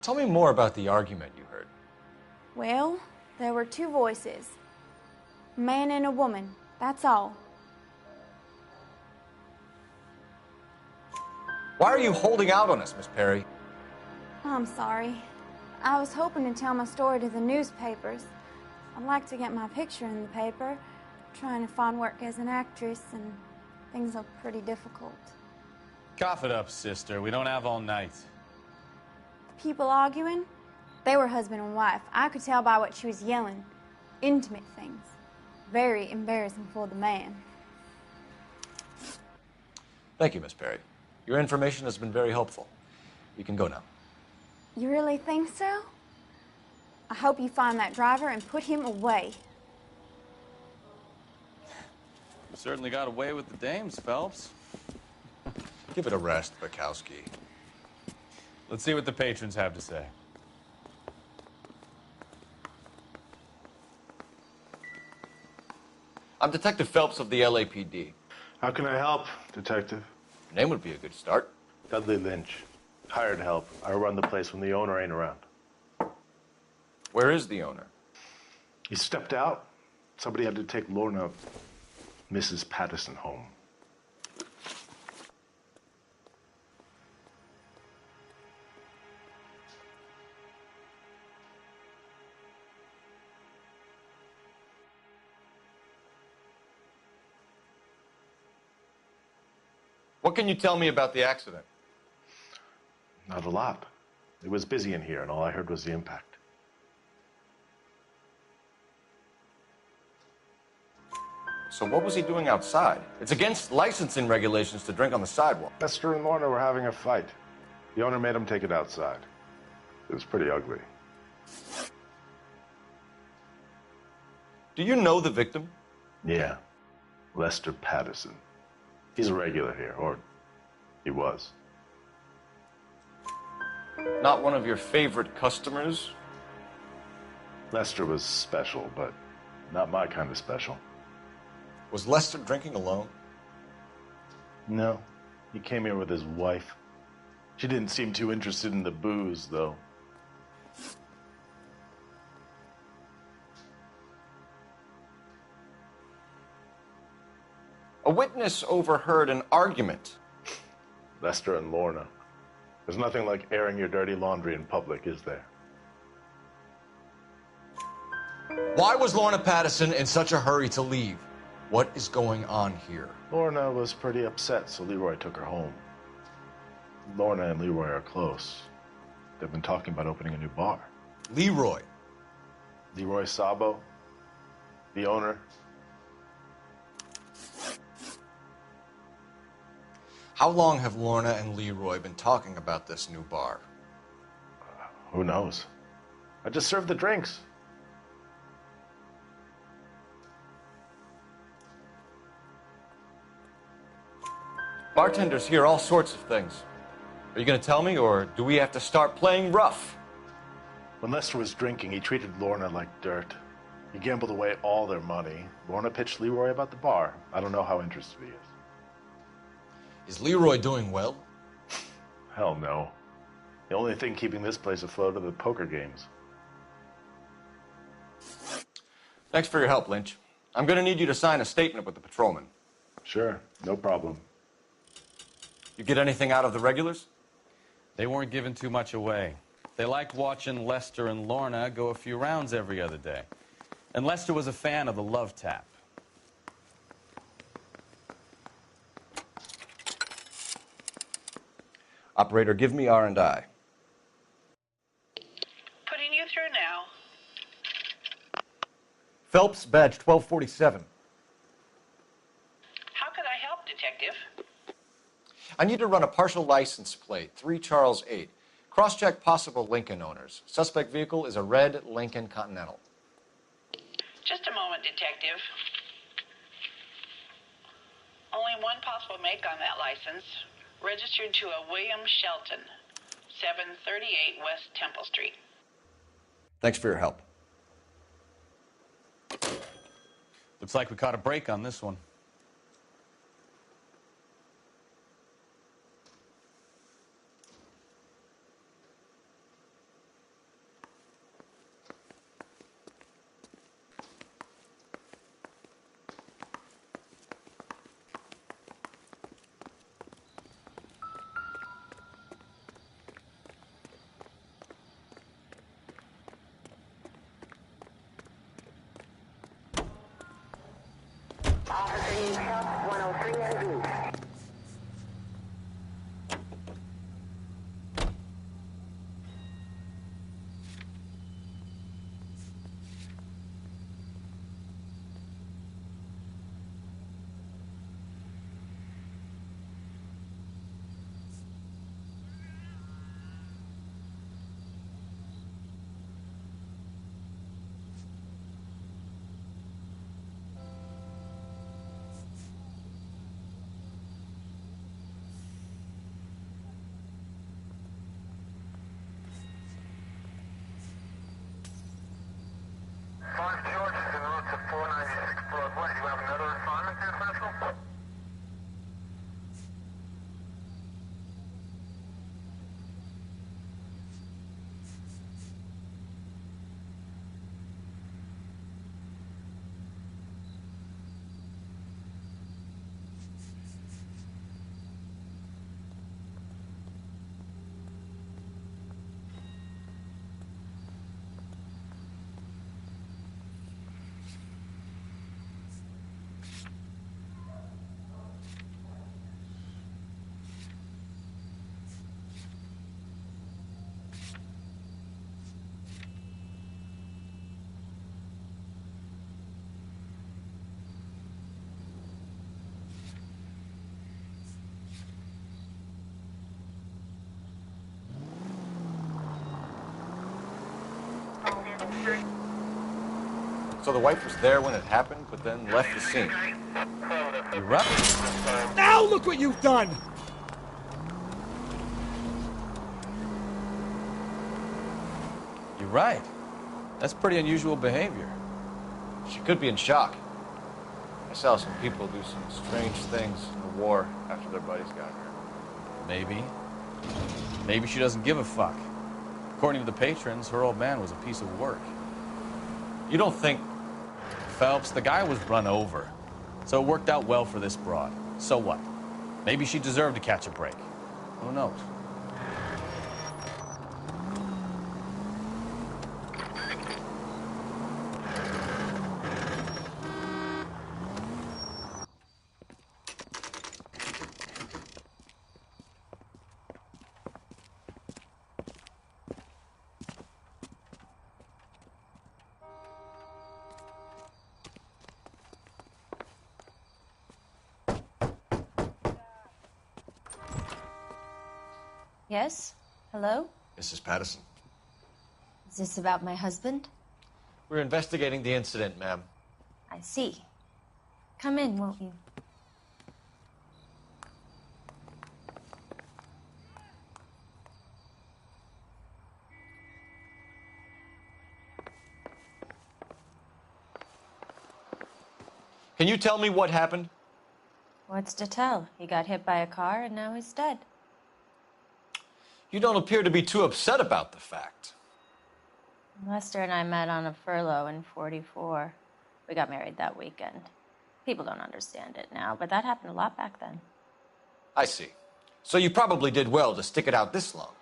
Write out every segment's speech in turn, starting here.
Tell me more about the argument you heard. Well, there were two voices. A man and a woman, that's all. Why are you holding out on us, Miss Perry? I'm sorry. I was hoping to tell my story to the newspapers. I'd like to get my picture in the paper. Trying to find work as an actress, and things are pretty difficult. Cough it up, sister. We don't have all night. The people arguing, they were husband and wife. I could tell by what she was yelling. Intimate things. Very embarrassing for the man. Thank you, Miss Perry. Your information has been very helpful. You can go now. You really think so? I hope you find that driver and put him away. You certainly got away with the dames, Phelps. Give it a rest, Bukowski. Let's see what the patrons have to say. I'm Detective Phelps of the LAPD. How can I help, Detective? Your name would be a good start. Dudley Lynch. Hired help. I run the place when the owner ain't around. Where is the owner? He stepped out. Somebody had to take Lorna, Mrs. Patterson, home. What can you tell me about the accident? Not a lot. It was busy in here, and all I heard was the impact. So what was he doing outside? It's against licensing regulations to drink on the sidewalk. Lester and Lorna were having a fight. The owner made him take it outside. It was pretty ugly. Do you know the victim? Yeah. Lester Patterson. He's a regular here, or he was. Not one of your favorite customers? Lester was special, but not my kind of special. Was Lester drinking alone? No. He came here with his wife. She didn't seem too interested in the booze, though. A witness overheard an argument. Lester and Lorna. There's nothing like airing your dirty laundry in public, is there? Why was Lorna Patterson in such a hurry to leave? What is going on here? Lorna was pretty upset, so Leroy took her home. Lorna and Leroy are close. They've been talking about opening a new bar. Leroy? Leroy Sabo, the owner. How long have Lorna and Leroy been talking about this new bar? Who knows? I just served the drinks. Bartenders hear all sorts of things. Are you going to tell me, or do we have to start playing rough? When Lester was drinking, he treated Lorna like dirt. He gambled away all their money. Lorna pitched Leroy about the bar. I don't know how interested he is. Is Leroy doing well? Hell no. The only thing keeping this place afloat are the poker games. Thanks for your help, Lynch. I'm going to need you to sign a statement with the patrolman. Sure, no problem. You get anything out of the regulars? They weren't giving too much away. They liked watching Lester and Lorna go a few rounds every other day. And Lester was a fan of the love tap. Operator, give me R&I. Putting you through now. Phelps, badge 1247. How could I help, Detective? I need to run a partial license plate, 3 Charles 8. Cross-check possible Lincoln owners. Suspect vehicle is a red Lincoln Continental. Just a moment, Detective. Only one possible make on that license. Registered to a William Shelton, 738 West Temple Street. Thanks for your help. Looks like we caught a break on this one. So the wife was there when it happened, but then left the scene. You're right. Now look what you've done! You're right. That's pretty unusual behavior. She could be in shock. I saw some people do some strange things in the war after their buddies got hurt. Maybe. Maybe she doesn't give a fuck. According to the patrons, her old man was a piece of work. You don't think... Phelps, the guy was run over. So it worked out well for this broad. So what? Maybe she deserved to catch a break. Who knows? Yes? Hello? Mrs. Patterson. Is this about my husband? We're investigating the incident, ma'am. I see. Come in, won't you? Can you tell me what happened? What's to tell? He got hit by a car and now he's dead. You don't appear to be too upset about the fact. Lester and I met on a furlough in '44. We got married that weekend. People don't understand it now, but that happened a lot back then. I see. So you probably did well to stick it out this long.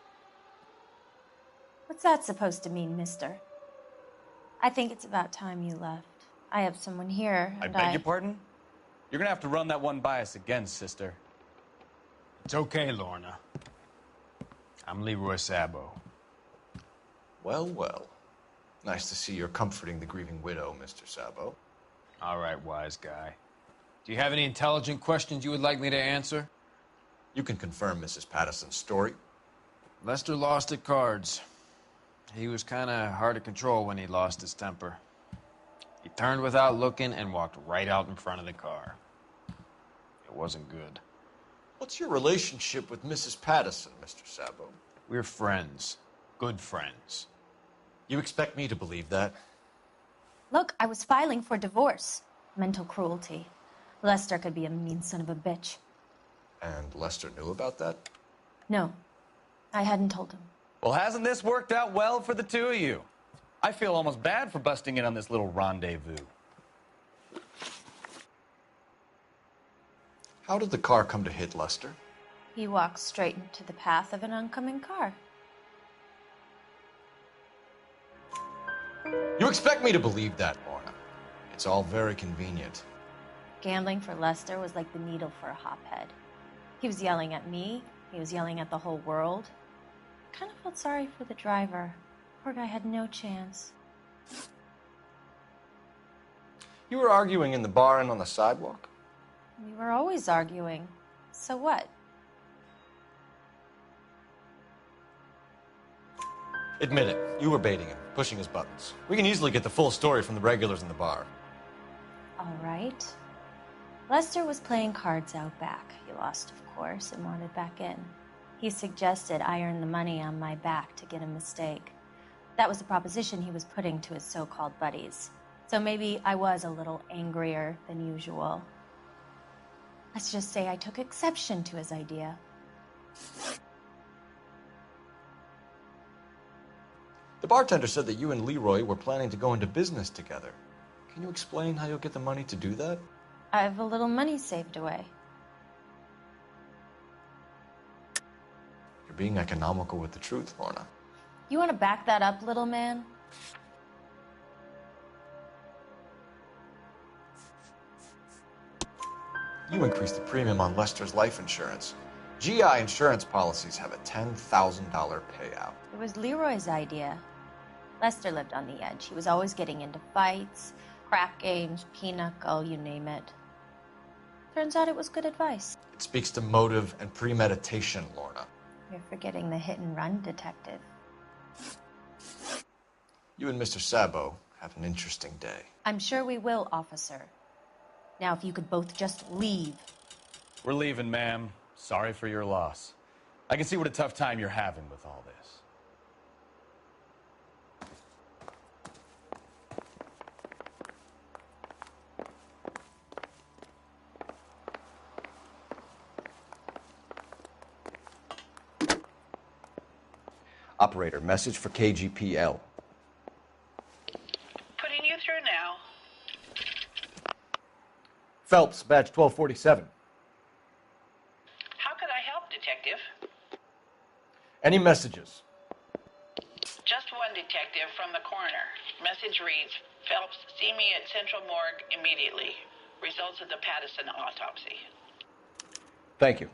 What's that supposed to mean, mister? I think it's about time you left. I have someone here, I and beg your pardon? You're gonna have to run that one by us again, sister. It's okay, Lorna. I'm Leroy Sabo. Well, well. Nice to see you're comforting the grieving widow, Mr. Sabo. All right, wise guy. Do you have any intelligent questions you would like me to answer? You can confirm Mrs. Patterson's story. Lester lost at cards. He was kind of hard to control when he lost his temper. He turned without looking and walked right out in front of the car. It wasn't good. What's your relationship with Mrs. Patterson, Mr. Sabo? We're friends. Good friends. You expect me to believe that? Look, I was filing for divorce. Mental cruelty. Lester could be a mean son of a bitch. And Lester knew about that? No, I hadn't told him. Well, hasn't this worked out well for the two of you? I feel almost bad for busting in on this little rendezvous. How did the car come to hit Lester? He walked straight into the path of an oncoming car. You expect me to believe that, Lorna. It's all very convenient. Gambling for Lester was like the needle for a hophead. He was yelling at me. He was yelling at the whole world. I kind of felt sorry for the driver. Poor guy had no chance. You were arguing in the bar and on the sidewalk? We were always arguing. So what? Admit it. You were baiting him, pushing his buttons. We can easily get the full story from the regulars in the bar. All right. Lester was playing cards out back. He lost, of course, and wanted back in. He suggested I earn the money on my back to get a mistake. That was the proposition he was putting to his so-called buddies. So maybe I was a little angrier than usual. Let's just say I took exception to his idea. The bartender said that you and Leroy were planning to go into business together. Can you explain how you'll get the money to do that? I have a little money saved away. You're being economical with the truth, Lorna. You want to back that up, little man? You increased the premium on Lester's life insurance. GI insurance policies have a $10,000 payout. It was Leroy's idea. Lester lived on the edge. He was always getting into fights, crack games, pinochle, you name it. Turns out it was good advice. It speaks to motive and premeditation, Lorna. You're forgetting the hit-and-run detective. You and Mr. Sabo have an interesting day. I'm sure we will, officer. Now, if you could both just leave. We're leaving, ma'am. Sorry for your loss. I can see what a tough time you're having with all this. Operator, message for KGPL. Putting you through now. Phelps, badge 1247. How could I help, Detective? Any messages? Just one detective from the coroner. Message reads, Phelps, see me at Central Morgue immediately. Results of the Pattison autopsy. Thank you.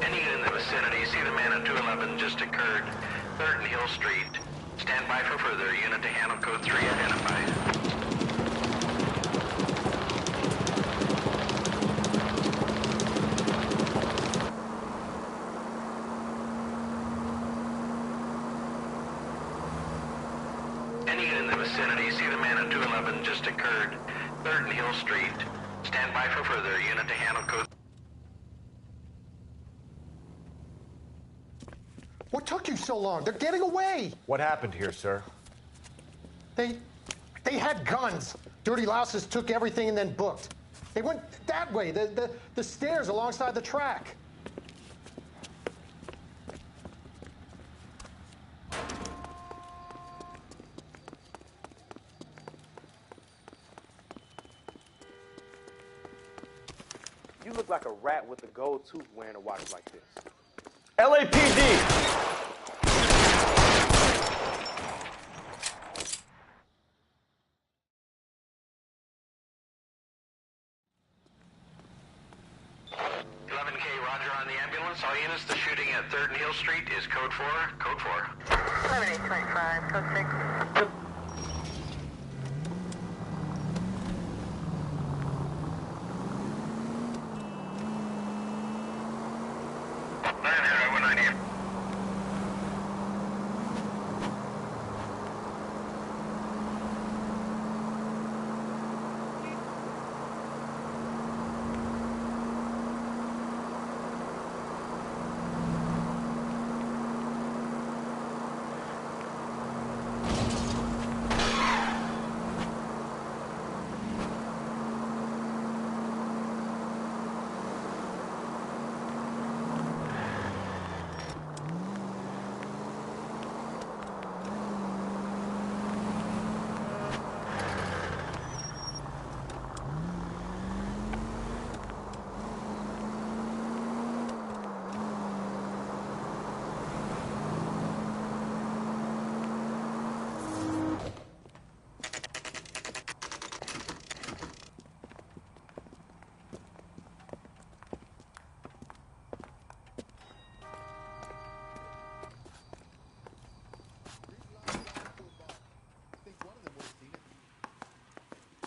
Any unit in the vicinity, see the man at 211 just occurred. 3rd and Hill Street. Stand by for further. Unit to handle code 3 identified. Any unit in the vicinity, see the man at 211 just occurred. 3rd and Hill Street. Stand by for further. Unit to handle code. What took you so long? They're getting away. What happened here, sir? They had guns. Dirty louses took everything and then booked. They went that way, the stairs alongside the track. You look like a rat with a gold tooth wearing a watch like this. LAPD! Roger on the ambulance. All units, the shooting at 3rd and Hill Street is code 4. Code 4. 7825, code 6.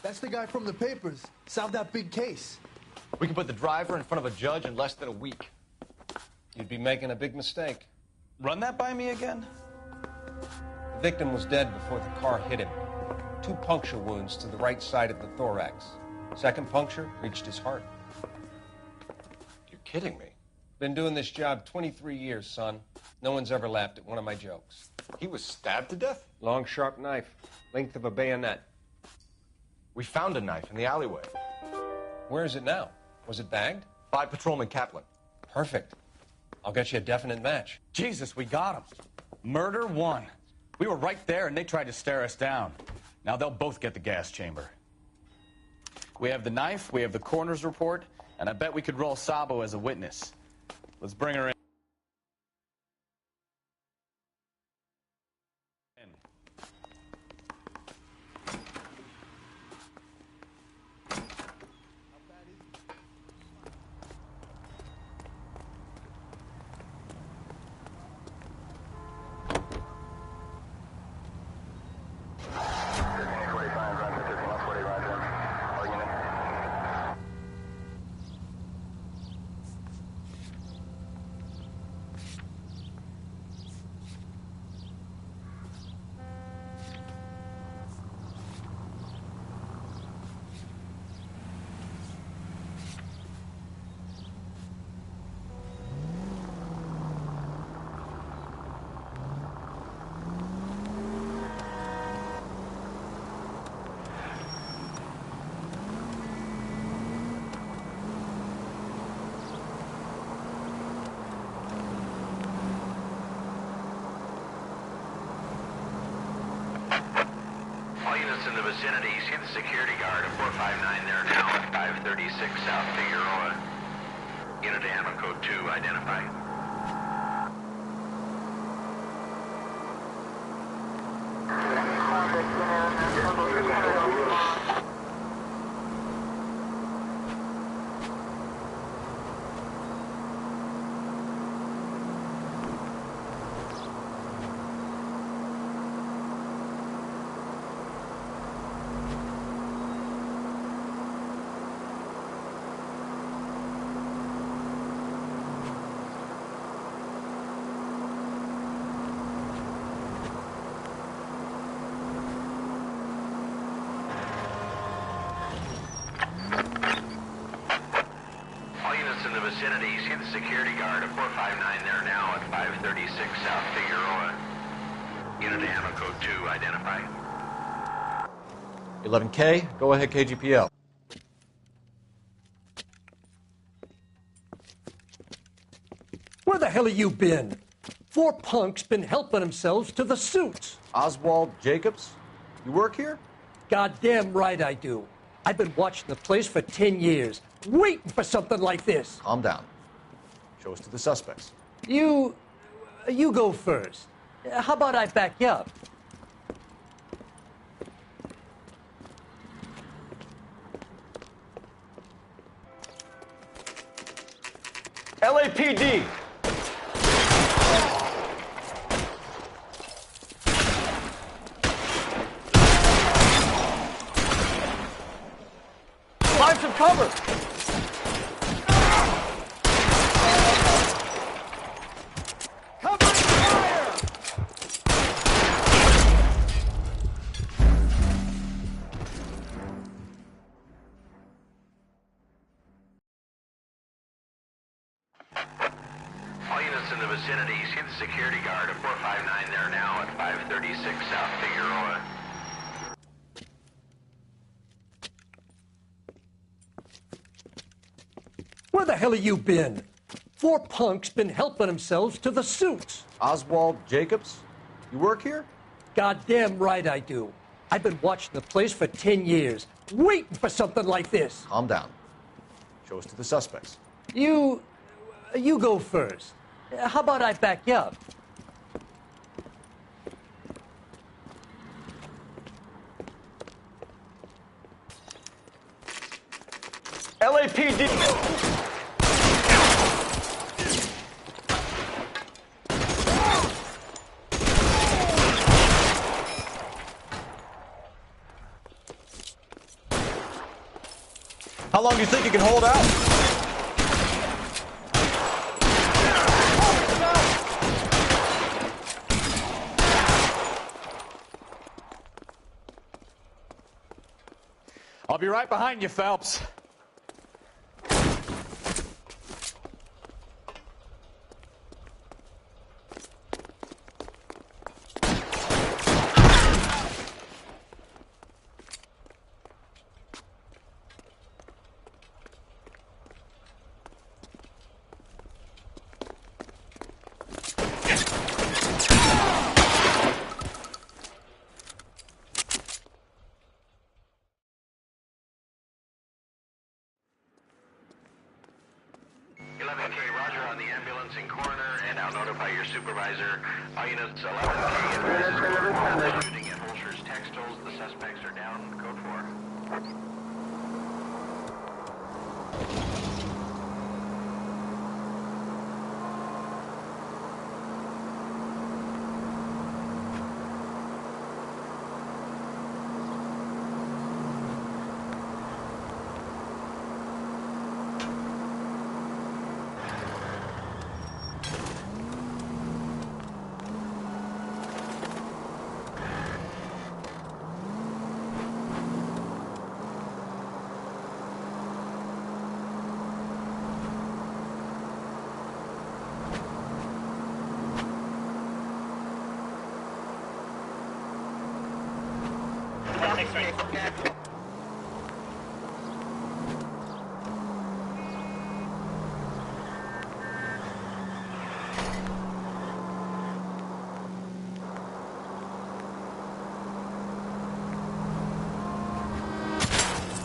That's the guy from the papers. Solved that big case. We can put the driver in front of a judge in less than a week. You'd be making a big mistake. Run that by me again? The victim was dead before the car hit him. 2 puncture wounds to the right side of the thorax. Second puncture reached his heart. You're kidding me. Been doing this job 23 years, son. No one's ever laughed at one of my jokes. He was stabbed to death? Long, sharp knife, length of a bayonet. We found a knife in the alleyway. Where is it now? Was it bagged? By Patrolman Kaplan. Perfect. I'll get you a definite match. Jesus, we got him. Murder one. We were right there and they tried to stare us down. Now they'll both get the gas chamber. We have the knife, we have the coroner's report, and I bet we could roll Sabo as a witness. Let's bring her in. All units in the vicinity, see the security guard at 459 there now at 536 South Figueroa. Unit to Animal Code 2, identify. In the vicinity, see the security guard at 459 there now at 536 South Figueroa. Unit to Animal Code 2, identify. 11K, go ahead KGPL. Where the hell have you been? 4 punks been helping themselves to the suits. Oswald Jacobs, you work here? Goddamn right I do. I've been watching the place for 10 years, waiting for something like this. Calm down. Show us to the suspects. You go first. How about I back you up? LAPD! Find some cover! Cover fire! All units in the vicinity, see the security guard at 459 there now at 536 South Figueroa. Where the hell have you been? 4 punks been helping themselves to the suits. Oswald Jacobs, you work here? Goddamn right I do. I've been watching the place for 10 years, waiting for something like this. Calm down. Show us to the suspects. You go first. How about I back you up? LAPD! How long do you think you can hold out? I'll be right behind you, Phelps. 11K, roger on the ambulance and coroner, and I'll notify your supervisor. All units 11K, advance is shooting at Holscher's Textiles. The suspects are down. Code 4.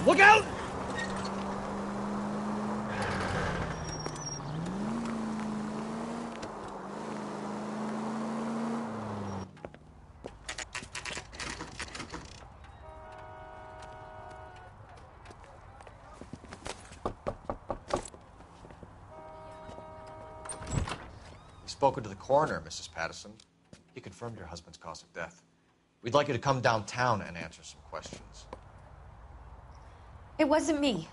Look out! We've spoken to the coroner, Mrs. Patterson. He confirmed your husband's cause of death. We'd like you to come downtown and answer some questions. It wasn't me.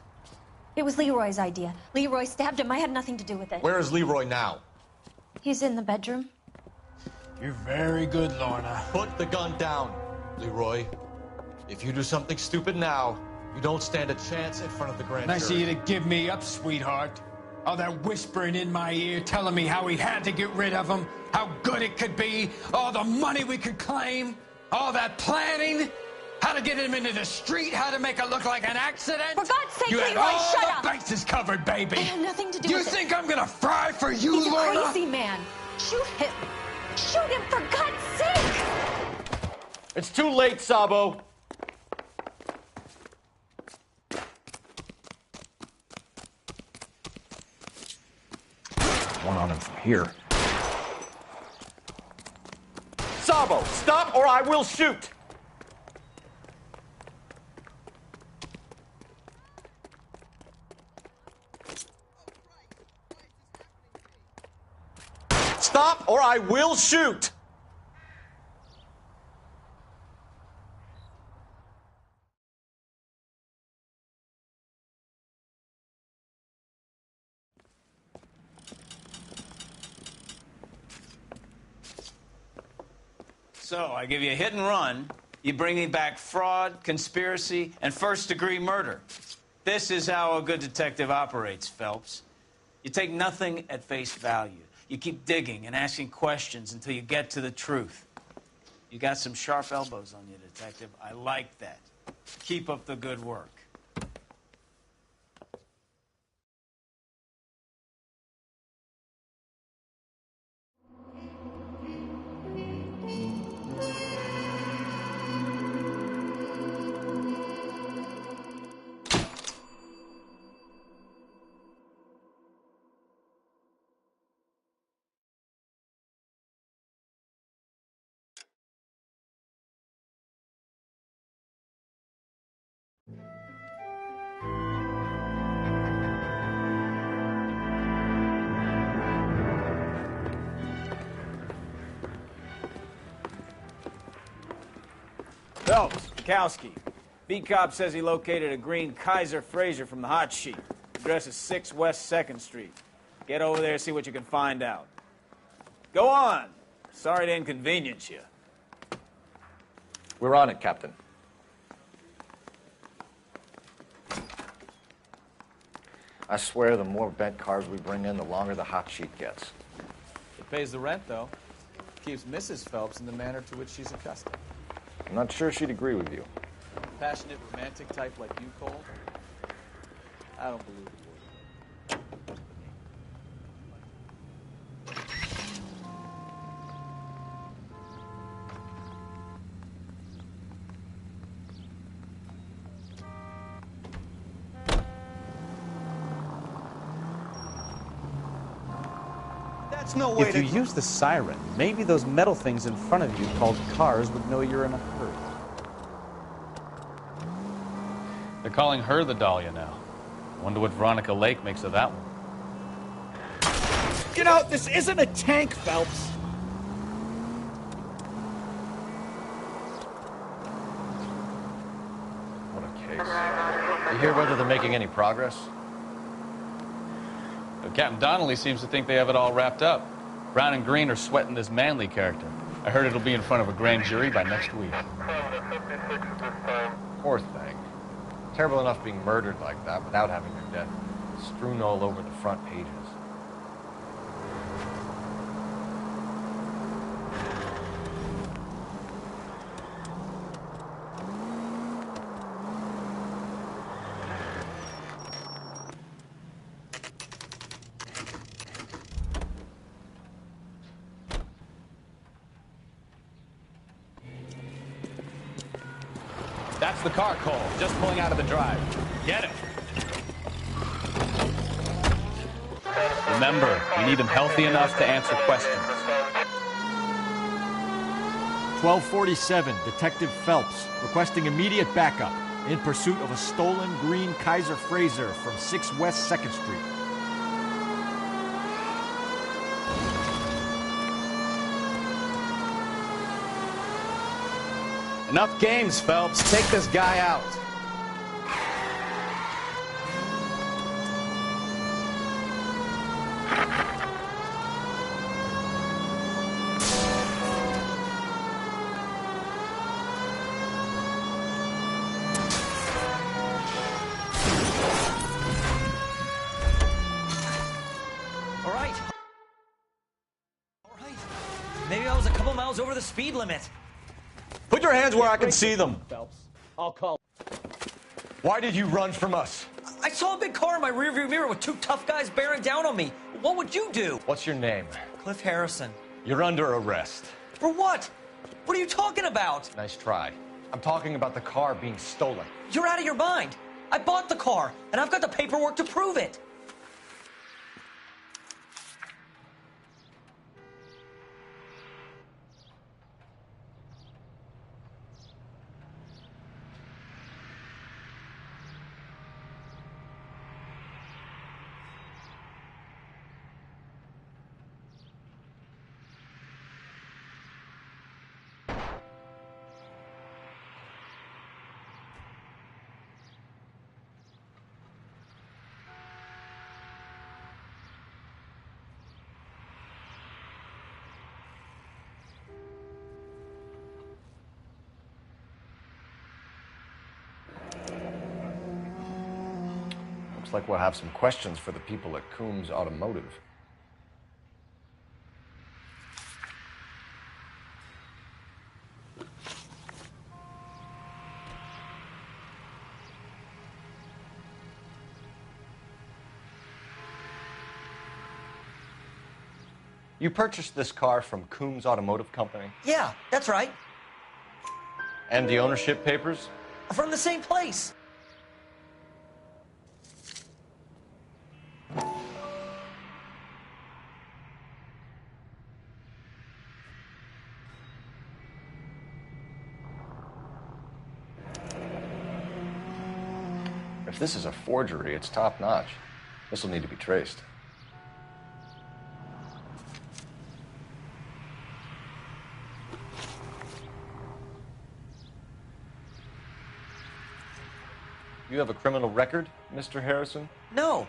It was Leroy's idea. Leroy stabbed him. I had nothing to do with it. Where is Leroy now? He's in the bedroom. You're very good, Lorna. Put the gun down, Leroy. If you do something stupid now, you don't stand a chance in front of the grand Nice of jury. you to give me up, sweetheart. All that whispering in my ear, telling me how we had to get rid of him, how good it could be, all the money we could claim, all that planning, how to get him into the street, how to make it look like an accident. For God's sake, you had Leroy, all shut the up. bases covered, baby. I had nothing to do You with it. think I'm gonna fry for you, He's a Lorna? crazy man. Shoot him. Shoot him, for God's sake. It's too late, Sabo. One on him from here. Sabo, stop or I will shoot! Stop or I will shoot! So, I give you a hit and run, you bring me back fraud, conspiracy, and first-degree murder. This is how a good detective operates, Phelps. You take nothing at face value. You keep digging and asking questions until you get to the truth. You got some sharp elbows on you, detective. I like that. Keep up the good work. Phelps, Kowski. Beat cop says he located a green Kaiser Fraser from the hot sheet. Address is 6 West 2nd Street. Get over there, see what you can find out. Go on. Sorry to inconvenience you. We're on it, Captain. I swear the more bent cars we bring in, the longer the hot sheet gets. It pays the rent, though. Keeps Mrs. Phelps in the manner to which she's accustomed. I'm not sure she'd agree with you. Passionate, romantic type like you, Cole? I don't believe it. That's no way If you use the siren, maybe those metal things in front of you called cars would know you're in a hurry. They're calling her the Dahlia now. Wonder what Veronica Lake makes of that one. Get out! This isn't a tank, Phelps! What a case. You hear whether they're making any progress? Captain Donnelly seems to think they have it all wrapped up. Brown and Green are sweating this Manley character. I heard it'll be in front of a grand jury by next week. Poor thing. Terrible enough being murdered like that without having her death strewn all over the front pages. That's the car, Cole. Just pulling out of the drive. Get it. Remember, you need them healthy enough to answer questions. 1247, Detective Phelps, requesting immediate backup in pursuit of a stolen green Kaiser Frazer from 6 West 2nd Street. Enough games, Phelps. Take this guy out. All right. Maybe I was a couple miles over the speed limit. Put your hands where I can see them. Phelps. I'll call. Why did you run from us? I saw a big car in my rearview mirror with 2 tough guys bearing down on me. What would you do? What's your name? Cliff Harrison. You're under arrest. For what? What are you talking about? Nice try. I'm talking about the car being stolen. You're out of your mind. I bought the car, and I've got the paperwork to prove it. Looks like we'll have some questions for the people at Coombs Automotive. You purchased this car from Coombs Automotive Company? Yeah, that's right. And the ownership papers? From the same place. If this is a forgery, it's top-notch. This will need to be traced. You have a criminal record, Mr. Harrison? No,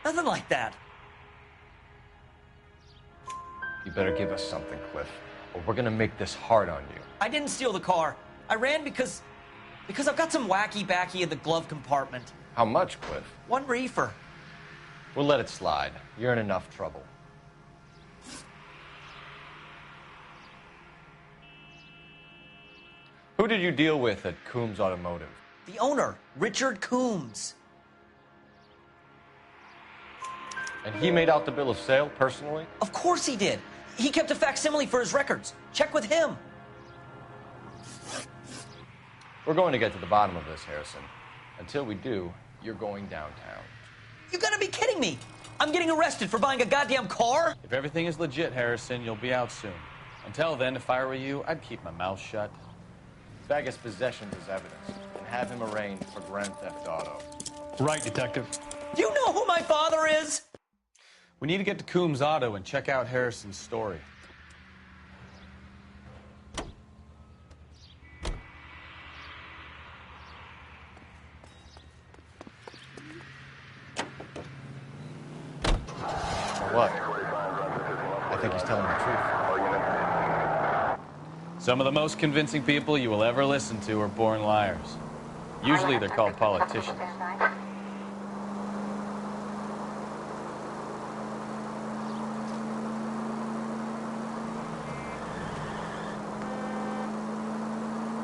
nothing like that. You better give us something, Cliff, or we're gonna make this hard on you. I didn't steal the car. I ran because I've got some wacky-backy in the glove compartment. How much, Cliff? 1 reefer. We'll let it slide. You're in enough trouble. Who did you deal with at Coombs Automotive? The owner, Richard Coombs. And he made out the bill of sale personally? Of course he did. He kept a facsimile for his records. Check with him. We're going to get to the bottom of this, Harrison. Until we do, you're going downtown. You gotta be kidding me. I'm getting arrested for buying a goddamn car? If everything is legit, Harrison, you'll be out soon. Until then, if I were you, I'd keep my mouth shut. Bag his possessions as evidence and have him arraigned for grand theft auto. Right, Detective. Do you know who my father is? We need to get to Coombs Auto and check out Harrison's story. What? I think he's telling the truth. Some of the most convincing people you will ever listen to are born liars. Usually they're called politicians.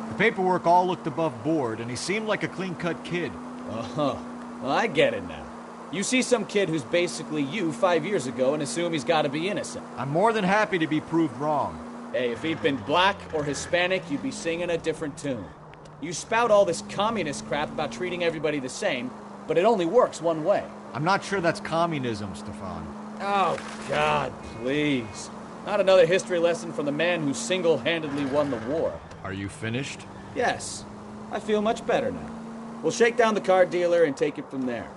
The paperwork all looked above board, and he seemed like a clean-cut kid. Uh-huh. Well, I get it now. You see some kid who's basically you 5 years ago and assume he's got to be innocent. I'm more than happy to be proved wrong. Hey, if he'd been black or Hispanic, you'd be singing a different tune. You spout all this communist crap about treating everybody the same, but it only works one way. I'm not sure that's communism, Stefan. Oh, God, please. Not another history lesson from the man who single-handedly won the war. Are you finished? Yes. I feel much better now. We'll shake down the car dealer and take it from there.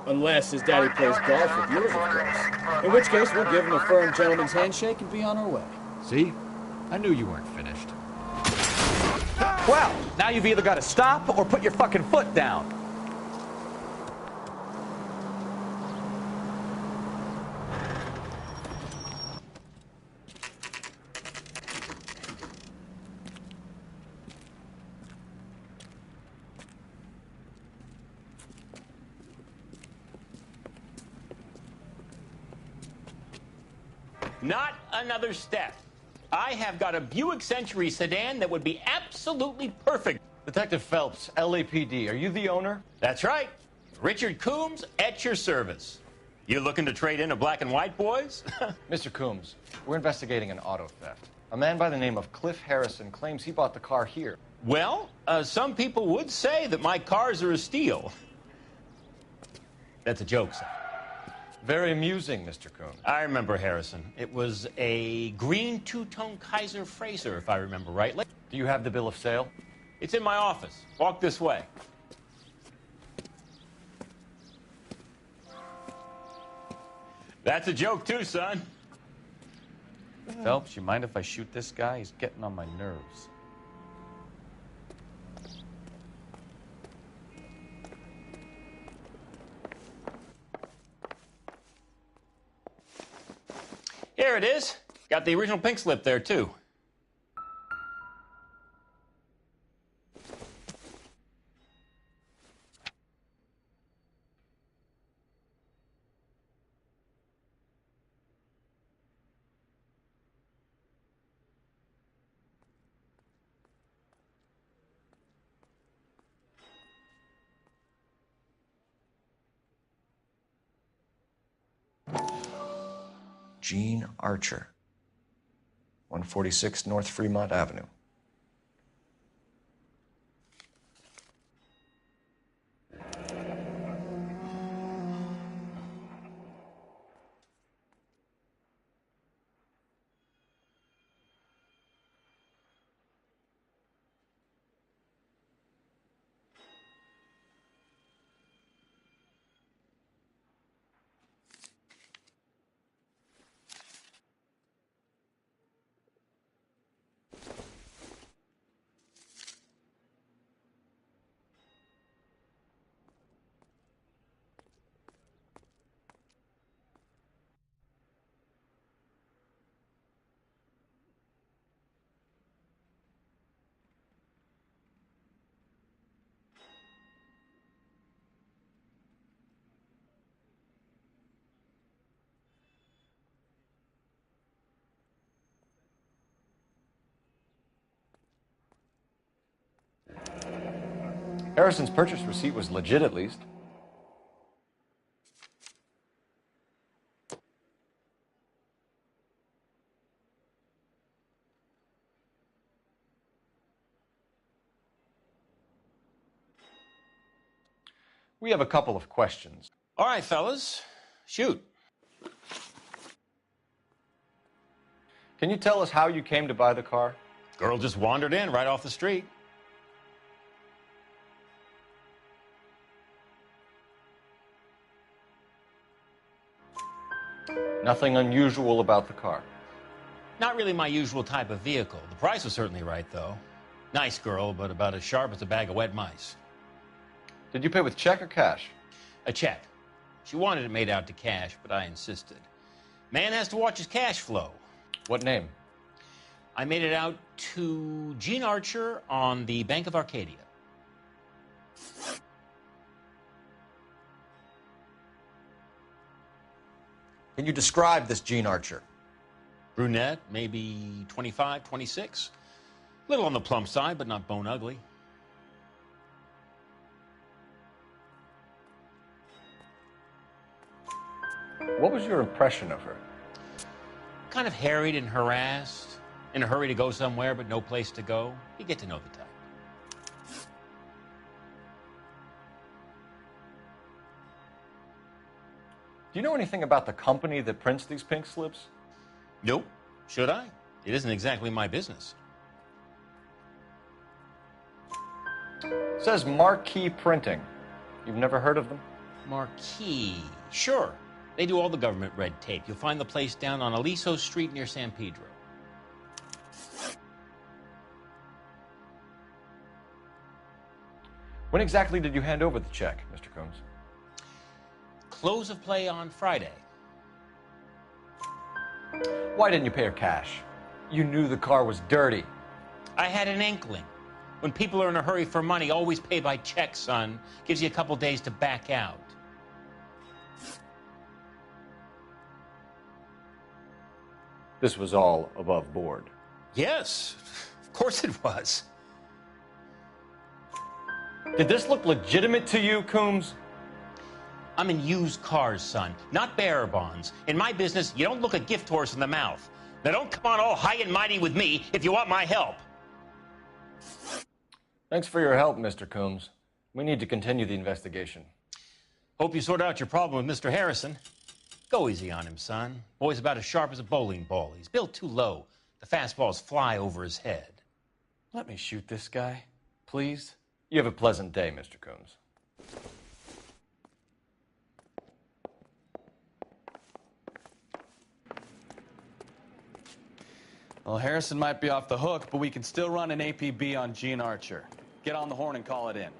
Unless his daddy plays golf with yours, of course. In which case, we'll give him a firm gentleman's handshake and be on our way. See? I knew you weren't finished. Well, now you've either got to stop or put your fucking foot down. Not another step. I have got a Buick Century sedan that would be absolutely perfect. Detective Phelps, LAPD, are you the owner? That's right. Richard Coombs at your service. You looking to trade in a black and white, boys? Mr. Coombs, we're investigating an auto theft. A man by the name of Cliff Harrison claims he bought the car here. Well, some people would say that my cars are a steal. That's a joke, sir. Very amusing, Mr. Coombs. I remember Harrison. It was a green two-tone Kaiser Frazer, if I remember rightly. Do you have the bill of sale? It's in my office. Walk this way. That's a joke, too, son. Phelps, you mind if I shoot this guy? He's getting on my nerves. Here it is. Got the original pink slip there, too. Gene Archer, 146 North Fremont Avenue. Harrison's purchase receipt was legit, at least. We have a couple of questions. All right, fellas. Shoot. Can you tell us how you came to buy the car? Girl just wandered in right off the street. Nothing unusual about the car. Not really my usual type of vehicle. The price was certainly right, though. Nice girl, but about as sharp as a bag of wet mice. Did you pay with check or cash? A check. She wanted it made out to cash, but I insisted. Man has to watch his cash flow. What name? I made it out to Gene Archer on the Bank of Arcadia. Can you describe this Gene Archer? Brunette, maybe 25, 26. A little on the plump side, but not bone ugly. What was your impression of her? Kind of harried and harassed, in a hurry to go somewhere, but no place to go. You get to know the type. Do you know anything about the company that prints these pink slips? Nope. Should I? It isn't exactly my business. It says Marquee Printing. You've never heard of them? Marquee. Sure. They do all the government red tape. You'll find the place down on Aliso Street near San Pedro. When exactly did you hand over the check, Mr. Combs? Close of play on Friday. Why didn't you pay her cash? You knew the car was dirty. I had an inkling. When people are in a hurry for money, always pay by check, son. Gives you a couple days to back out. This was all above board. Yes, of course it was. Did this look legitimate to you, Coombs? I'm in used cars, son, not bearer bonds. In my business, you don't look a gift horse in the mouth. Now don't come on all high and mighty with me if you want my help. Thanks for your help, Mr. Coombs. We need to continue the investigation. Hope you sort out your problem with Mr. Harrison. Go easy on him, son. Boy's about as sharp as a bowling ball. He's built too low. The fastballs fly over his head. Let me shoot this guy, please. You have a pleasant day, Mr. Coombs. Well, Harrison might be off the hook, but we can still run an APB on Gene Archer. Get on the horn and call it in.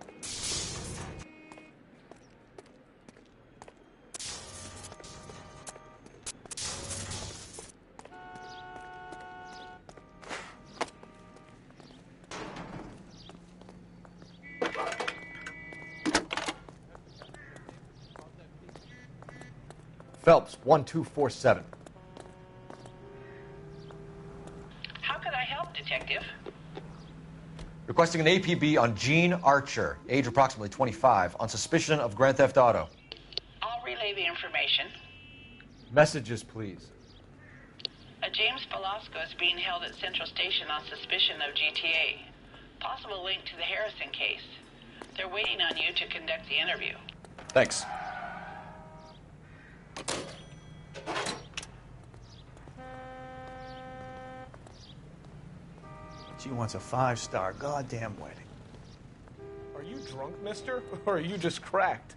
Phelps, 1247. How could I help, Detective? Requesting an APB on Gene Archer, age approximately 25, on suspicion of grand theft auto. I'll relay the information. Messages, please. A James Velasco is being held at Central Station on suspicion of GTA. Possible link to the Harrison case. They're waiting on you to conduct the interview. Thanks. She wants a 5-star goddamn wedding. Are you drunk, mister? Or are you just cracked?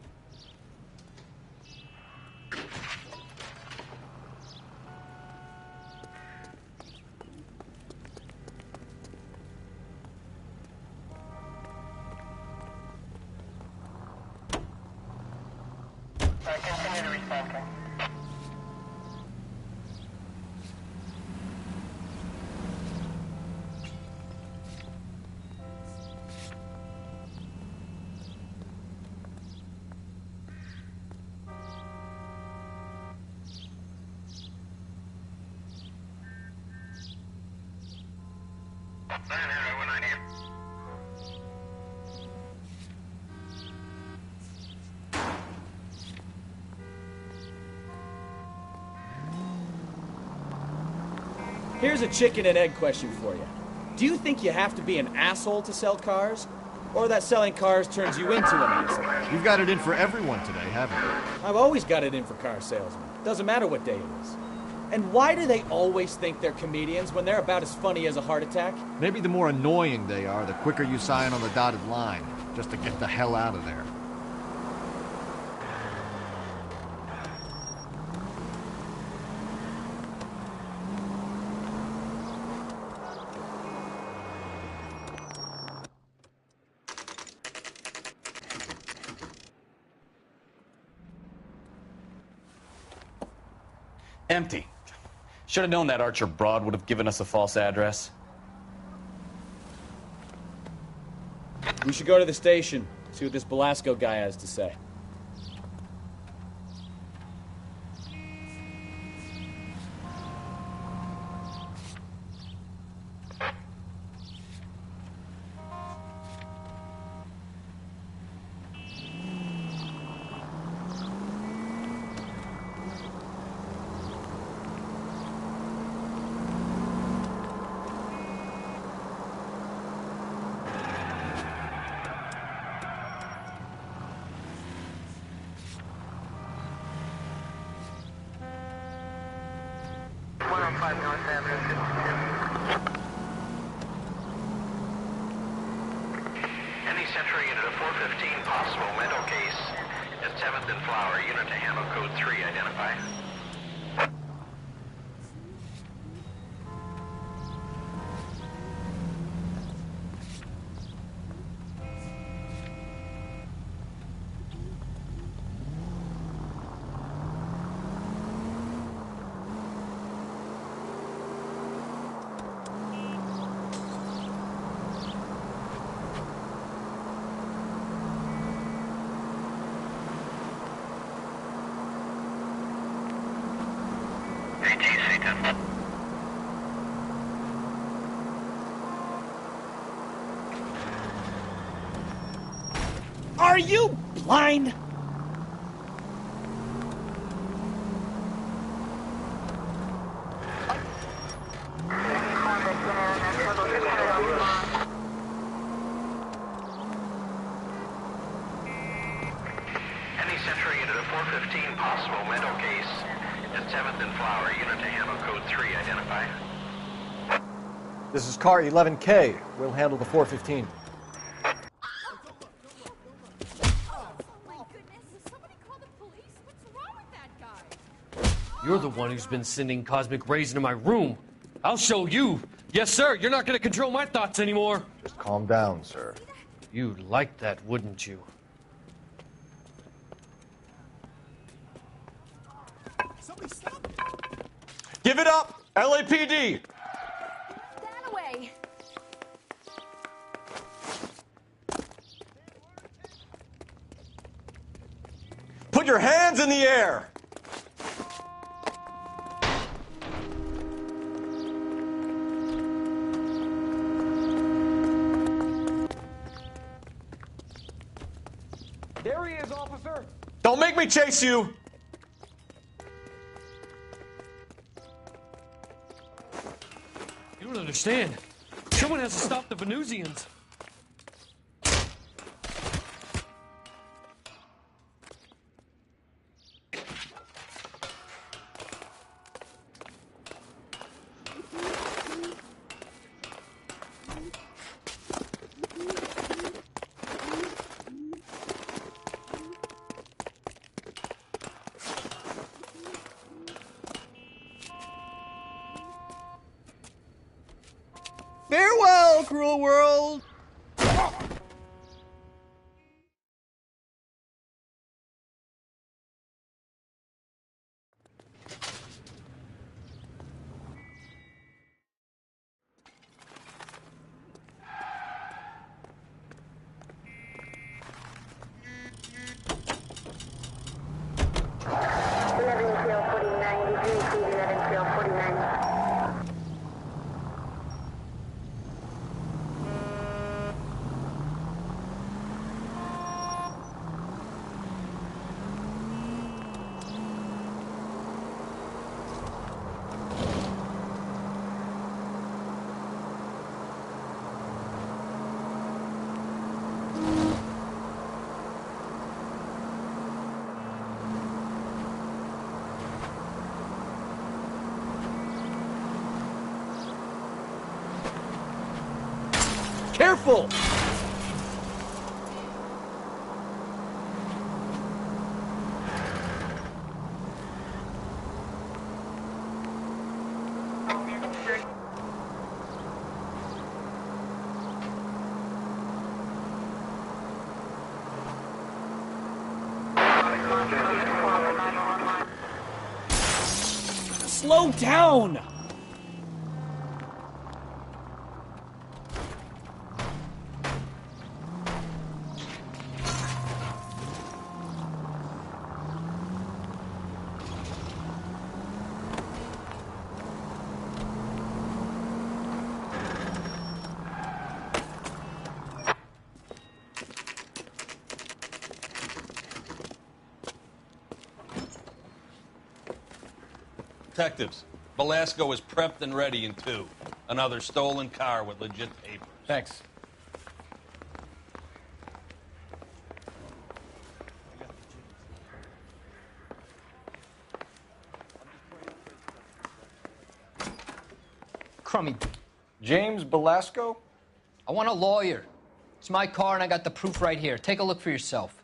Here's a chicken and egg question for you. Do you think you have to be an asshole to sell cars? Or that selling cars turns you into an asshole? You've got it in for everyone today, haven't you? I've always got it in for car salesmen. Doesn't matter what day it is. And why do they always think they're comedians when they're about as funny as a heart attack? Maybe the more annoying they are, the quicker you sign on the dotted line, just to get the hell out of there. Empty. Should have known that Archer Broad would have given us a false address. We should go to the station, see what this Belasco guy has to say. Any Central unit of 415 possible mental case at 7th and Flower. Unit to handle code 3, identify. Are you blind? Any Central unit of 415 possible mental case at 7th and Flower. Unit to handle code 3, identify. This is car 11K. We'll handle the 415. You're the one who's been sending cosmic rays into my room. I'll show you. Yes, sir. You're not going to control my thoughts anymore. Just calm down, sir. You'd like that, wouldn't you? Give it up! LAPD! That away. Put your hands in the air! There he is, officer. Don't make me chase you! You don't understand. Someone has to stop the Venusians. Farewell, cruel world! careful! Slow down! Detectives, Velasco is prepped and ready in 2. Another stolen car with legit papers. Thanks. Crummy. James Velasco? I want a lawyer. It's my car and I got the proof right here. Take a look for yourself.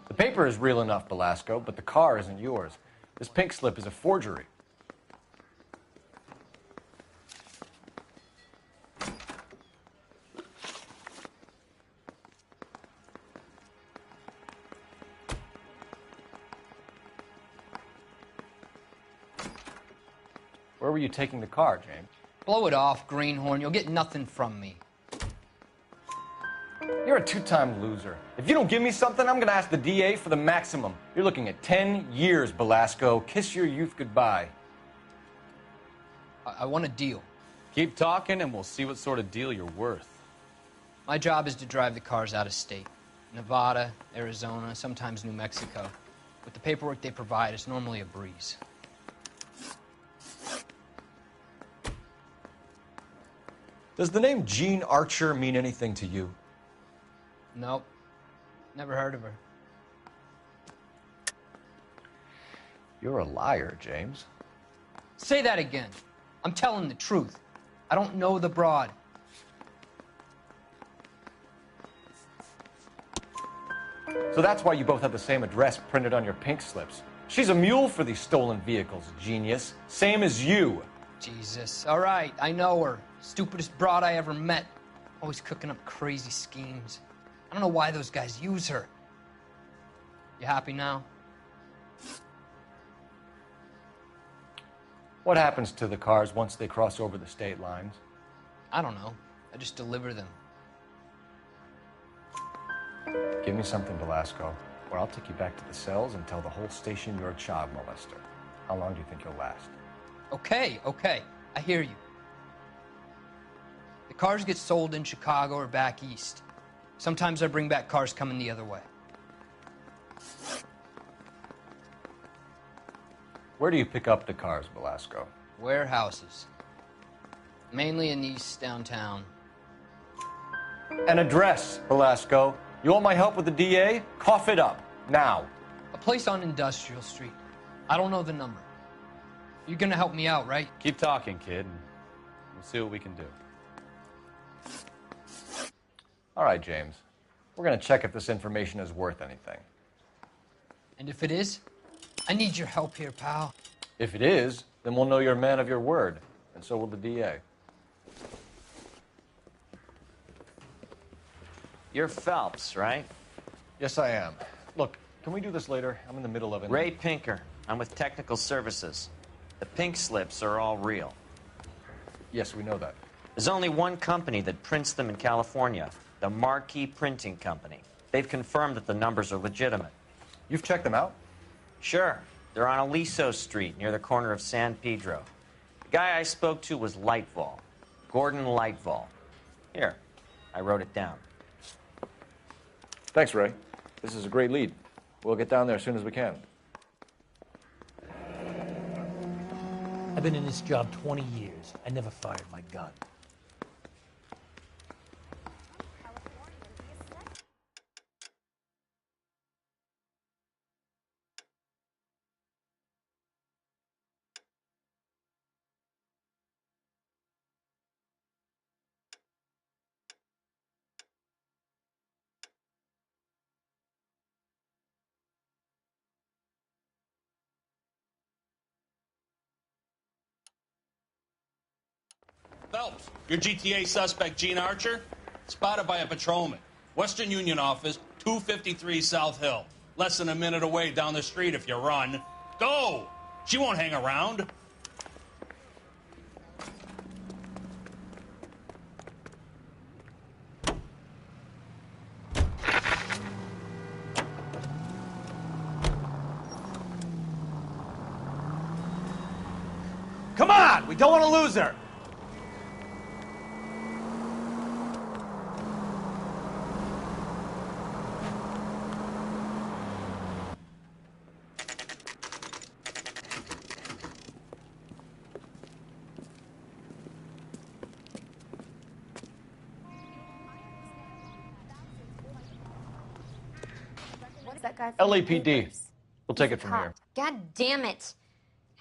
The paper is real enough, Velasco, but the car isn't yours. This pink slip is a forgery. Where were you taking the car, James? Blow it off, greenhorn. You'll get nothing from me. You're a two-time loser. If you don't give me something, I'm going to ask the DA for the maximum. You're looking at 10 years, Velasco. Kiss your youth goodbye. I want a deal. Keep talking and we'll see what sort of deal you're worth. My job is to drive the cars out of state. Nevada, Arizona, sometimes New Mexico. With the paperwork they provide, it's normally a breeze. Does the name Jean Archer mean anything to you? Nope. Never heard of her. You're a liar, James. Say that again. I'm telling the truth. I don't know the broad. So that's why you both have the same address printed on your pink slips. She's a mule for these stolen vehicles, genius. Same as you. Jesus. All right, I know her. Stupidest broad I ever met. Always cooking up crazy schemes. I don't know why those guys use her. You happy now? What happens to the cars once they cross over the state lines? I don't know. I just deliver them. Give me something, Velasco, or I'll take you back to the cells and tell the whole station you're a child molester. How long do you think you'll last? Okay. I hear you. The cars get sold in Chicago or back east. Sometimes I bring back cars coming the other way. Where do you pick up the cars, Velasco? Warehouses. Mainly in East downtown. An address, Velasco. You want my help with the DA? Cough it up, now. A place on Industrial Street. I don't know the number. You're gonna help me out, right? Keep talking, kid, and we'll see what we can do. All right, James. We're going to check if this information is worth anything. And if it is, I need your help here, pal. If it is, then we'll know you're a man of your word, and so will the DA. You're Phelps, right? Yes, I am. Look, can we do this later? I'm in the middle of it. Ray Pinker. I'm with Technical Services. The pink slips are all real. Yes, we know that. There's only one company that prints them in California, the Marquee Printing Company. They've confirmed that the numbers are legitimate. You've checked them out? Sure. They're on Aliso Street, near the corner of San Pedro. The guy I spoke to was Lightval. Gordon Lightval. Here, I wrote it down. Thanks, Ray. This is a great lead. We'll get down there as soon as we can. I've been in this job 20 years. I never fired my gun. Phelps, your GTA suspect, Gene Archer, spotted by a patrolman. Western Union office, 253 South Hill. Less than a minute away down the street if you run. Go! She won't hang around. Come on! We don't want to lose her! What's that guy from the LAPD. papers? We'll take it from here. God damn it.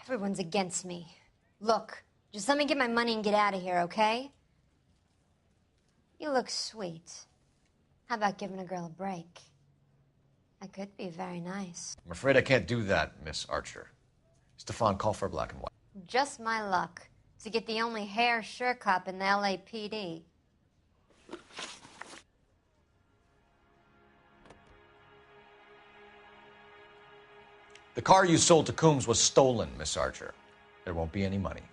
Everyone's against me. Look, just let me get my money and get out of here, okay? You look sweet. How about giving a girl a break? I could be very nice. I'm afraid I can't do that, Miss Archer. Stefan, call for black and white. Just my luck to get the only hair sure cop in the LAPD. The car you sold to Coombs was stolen, Miss Archer. There won't be any money.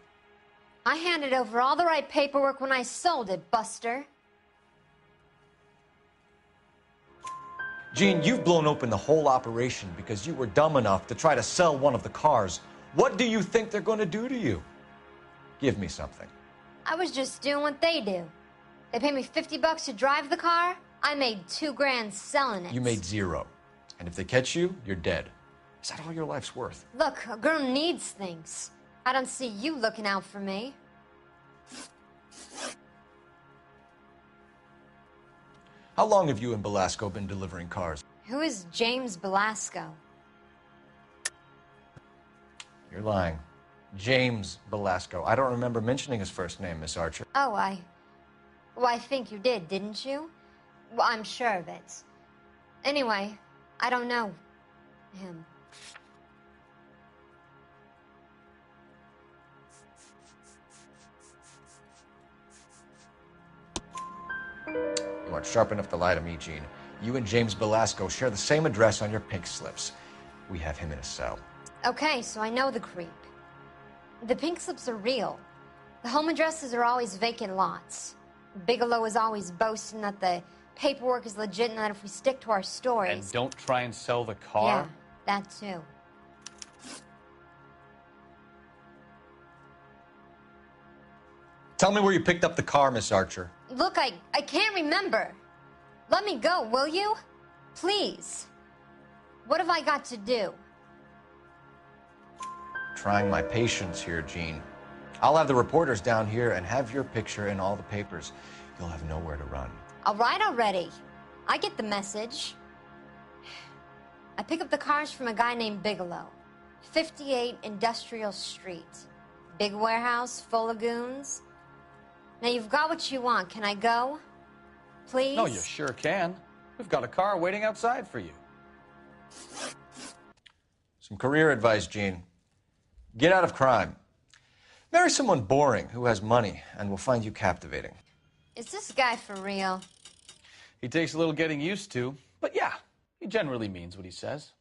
I handed over all the right paperwork when I sold it, Buster. Gene, you've blown open the whole operation because you were dumb enough to try to sell one of the cars. What do you think they're going to do to you? Give me something. I was just doing what they do. They paid me $50 to drive the car. I made $2 grand selling it. You made zero. And if they catch you, you're dead. Is that all your life's worth? Look, a girl needs things. I don't see you looking out for me. How long have you and Belasco been delivering cars? Who is James Belasco? You're lying. James Belasco. I don't remember mentioning his first name, Miss Archer. Oh, Well, I think you did, didn't you? Well, I'm sure of it. Anyway, I don't know him. You aren't sharp enough to lie to me, Gene. You and James Belasco share the same address on your pink slips. We have him in a cell. Okay, so I know the creep. The pink slips are real. The home addresses are always vacant lots. Bigelow is always boasting that the paperwork is legit and that if we stick to our stories... And don't try and sell the car? Yeah, that too. Tell me where you picked up the car, Miss Archer. Look, I can't remember. Let me go, will you? Please. What have I got to do? Trying my patience here, Gene. I'll have the reporters down here and have your picture in all the papers. You'll have nowhere to run. All right already. I get the message. I pick up the cars from a guy named Bigelow. 58 Industrial Street. Big warehouse, full of goons. Now you've got what you want. Can I go? Please? No, you sure can. We've got a car waiting outside for you. Some career advice, Gene. Get out of crime. Marry someone boring who has money and will find you captivating. Is this guy for real? He takes a little getting used to, but yeah, he generally means what he says.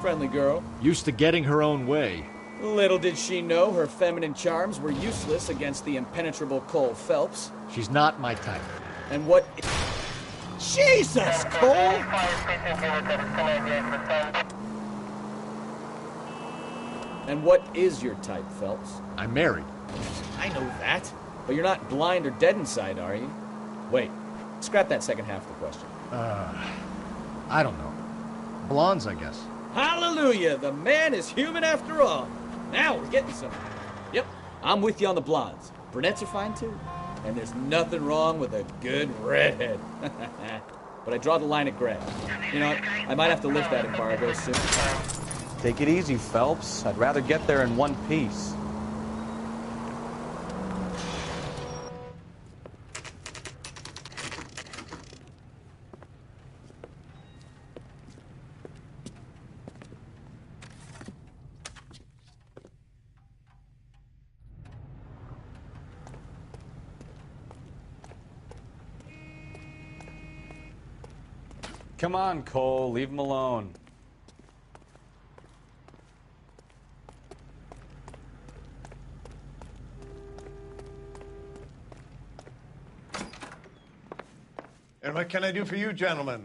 Friendly girl. Used to getting her own way. Little did she know her feminine charms were useless against the impenetrable Cole Phelps. She's not my type. And what... Jesus, Cole! And what is your type, Phelps? I'm married. I know that. But you're not blind or dead inside, are you? Wait, scrap that second half of the question. I don't know. Blondes, I guess. Hallelujah! The man is human after all. Now we're getting somewhere. Yep, I'm with you on the blondes. Brunettes are fine too. And there's nothing wrong with a good redhead. But I draw the line at gray. You know what? I might have to lift that embargo soon. Take it easy, Phelps. I'd rather get there in one piece. Come on, Cole. Leave him alone. And what can I do for you, gentlemen?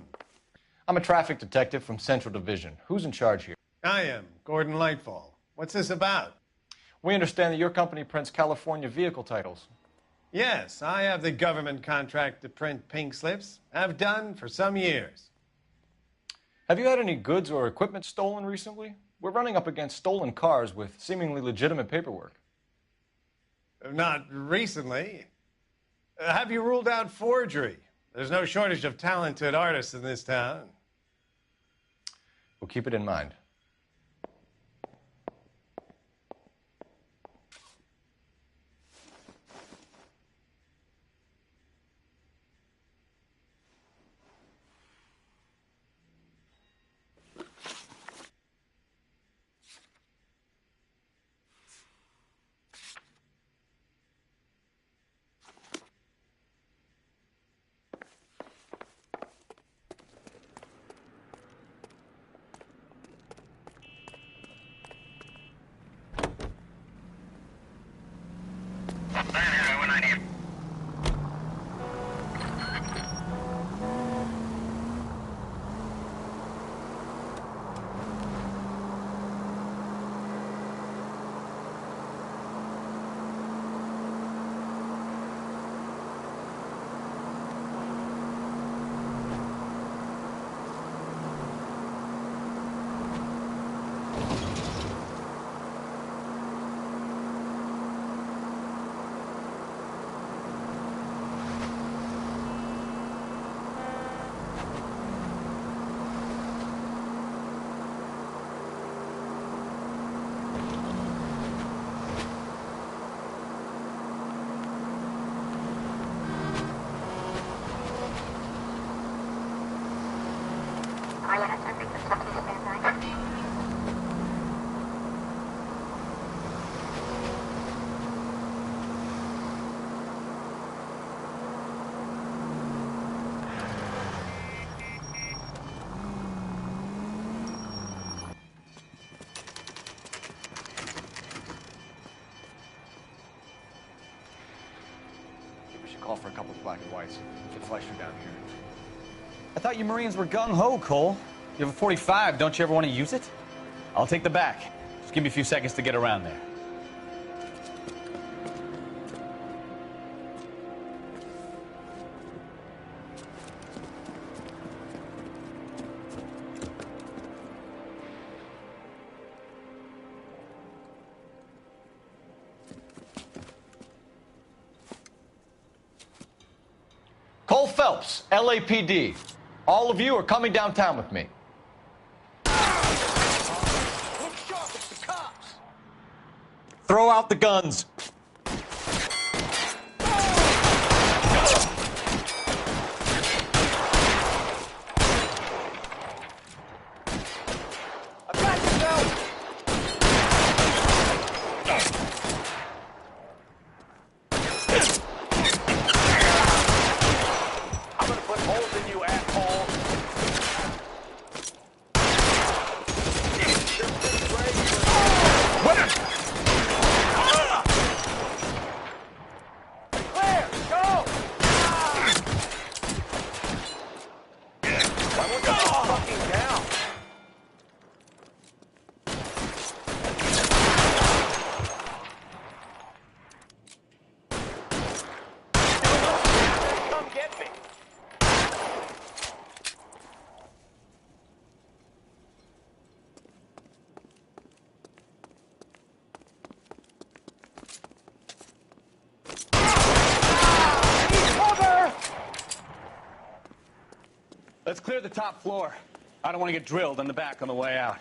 I'm a traffic detective from Central Division. Who's in charge here? I am, Gordon Lightfall. What's this about? We understand that your company prints California vehicle titles. Yes, I have the government contract to print pink slips. I've done for some years. Have you had any goods or equipment stolen recently? We're running up against stolen cars with seemingly legitimate paperwork. Not recently. Have you ruled out forgery? There's no shortage of talented artists in this town. We'll keep it in mind. Call for a couple of black and whites. Get Fleischer down here. I thought you Marines were gung-ho, Cole. You have a 45. Don't you ever want to use it? I'll take the back. Just give me a few seconds to get around there. Cole Phelps, LAPD. All of you are coming downtown with me. Throw out the guns. Clear the top floor. I don't want to get drilled in the back on the way out.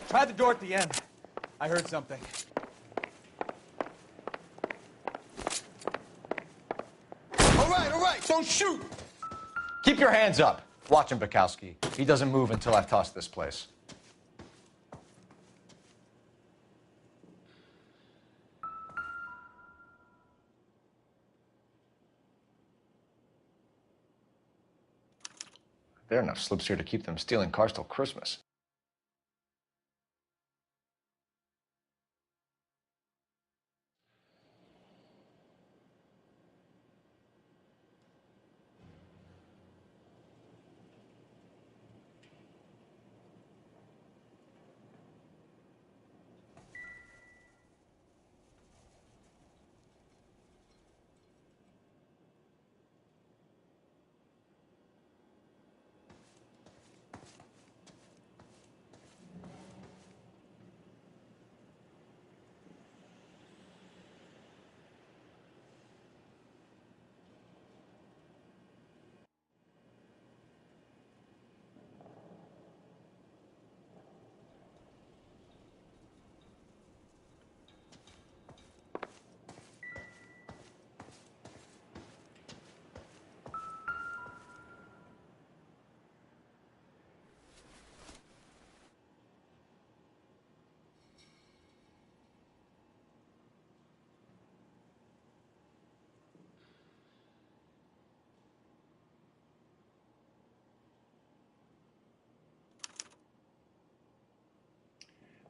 Try the door at the end. I heard something. All right, don't shoot! Keep your hands up. Watch him, Bukowski. He doesn't move until I've tossed this place. There are enough slips here to keep them stealing cars till Christmas.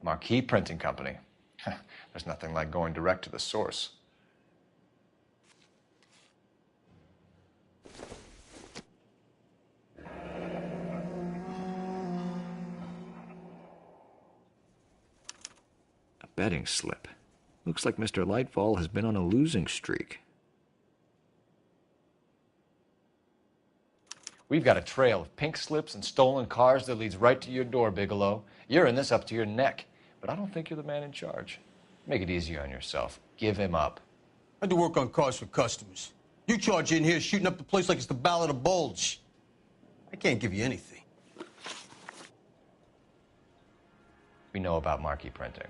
Marquee Printing Company. There's nothing like going direct to the source. A betting slip. Looks like Mr. Lightfall has been on a losing streak. We've got a trail of pink slips and stolen cars that leads right to your door, Bigelow. You're in this up to your neck, but I don't think you're the man in charge. Make it easier on yourself. Give him up. I do work on cars for customers. You charge in here shooting up the place like it's the Ballad of Bulge. I can't give you anything. We know about marquee printing.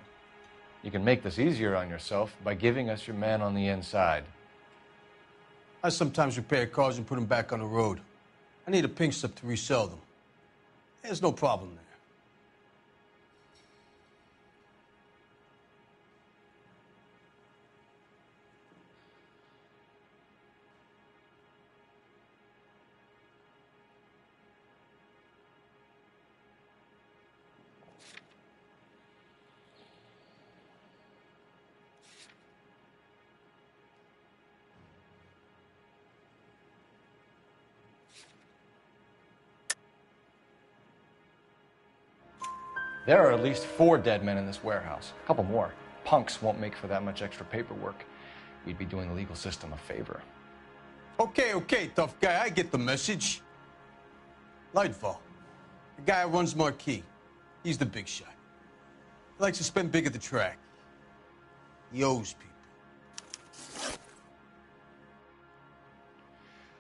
You can make this easier on yourself by giving us your man on the inside. I sometimes repair cars and put them back on the road. I need a pink slip to resell them. There's no problem there. There are at least 4 dead men in this warehouse. A couple more. Punks won't make for that much extra paperwork. We'd be doing the legal system a favor. Okay, tough guy. I get the message. Lightfall, the guy who runs Marquee. He's the big shot. He likes to spend big at the track. He owes people.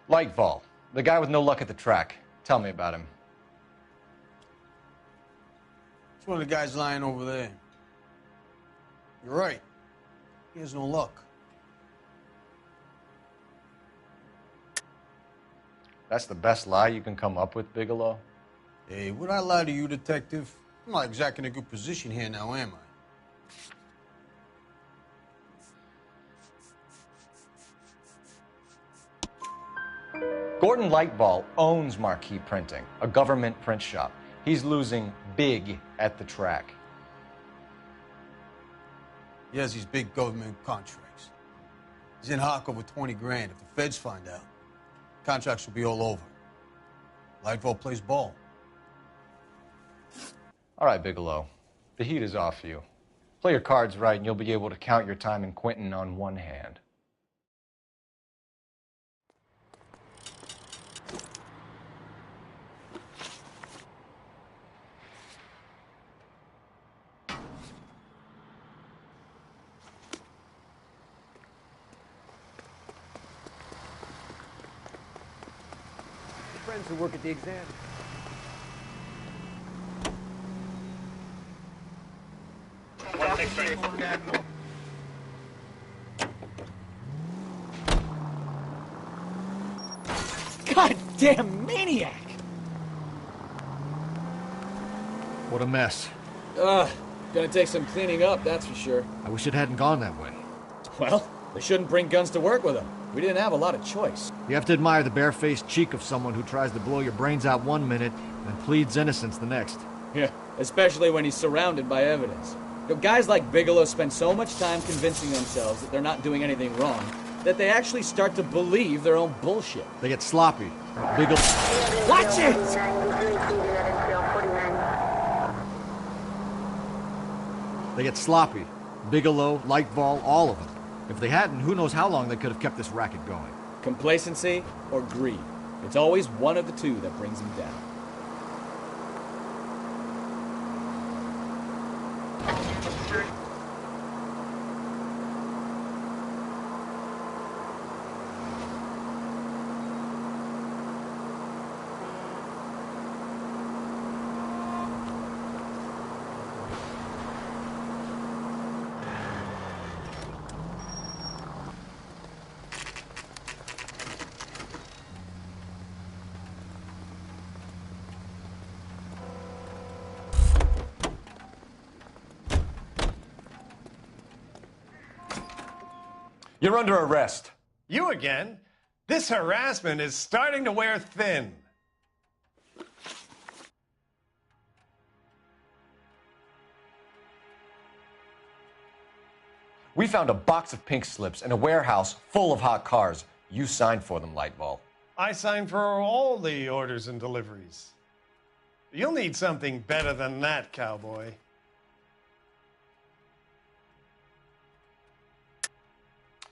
Lightfall, the guy with no luck at the track. Tell me about him. It's one of the guys lying over there. You're right. He has no luck. That's the best lie you can come up with, Bigelow? Hey, would I lie to you, detective? I'm not exactly in a good position here now, am I? Gordon Lightfall owns Marquee Printing, a government print shop. He's losing big at the track. He has these big government contracts. He's in hock over 20 grand. If the feds find out, contracts will be all over. Lightfall plays ball. All right, Bigelow. The heat is off you. Play your cards right and you'll be able to count your time in Quentin on one hand. friends who work at the exam. Goddamn maniac! What a mess. Gonna take some cleaning up, that's for sure. I wish it hadn't gone that way. Well, they shouldn't bring guns to work with them. We didn't have a lot of choice. You have to admire the barefaced cheek of someone who tries to blow your brains out one minute and pleads innocence the next. Yeah, especially when he's surrounded by evidence. You know, guys like Bigelow spend so much time convincing themselves that they're not doing anything wrong that they actually start to believe their own bullshit. They get sloppy. Bigelow... Watch it! They get sloppy. Bigelow, Lightball, all of them. If they hadn't, who knows how long they could have kept this racket going. Complacency or greed. It's always one of the two that brings them down. You're under arrest. You again? This harassment is starting to wear thin. We found a box of pink slips in a warehouse full of hot cars. You signed for them, Lightball. I signed for all the orders and deliveries. You'll need something better than that, cowboy.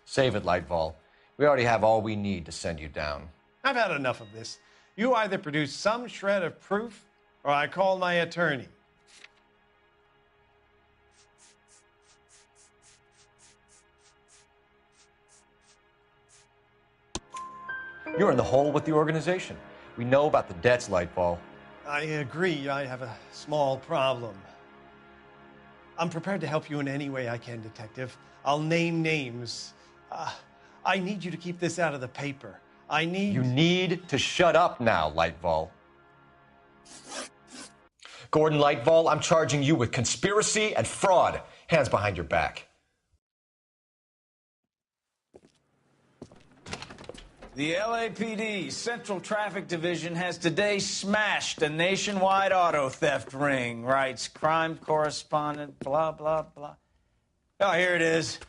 Save it, Lightball. We already have all we need to send you down. I've had enough of this. You either produce some shred of proof, or I call my attorney. You're in the hole with the organization. We know about the debts, Lightball. I agree. I have a small problem. I'm prepared to help you in any way I can, Detective. I'll name names. I need you to keep this out of the paper. You need to shut up now, Lightball. Gordon Lightball, I'm charging you with conspiracy and fraud. Hands behind your back. The LAPD Central Traffic Division has today smashed a nationwide auto theft ring, writes crime correspondent, blah, blah, blah. Oh, here it is.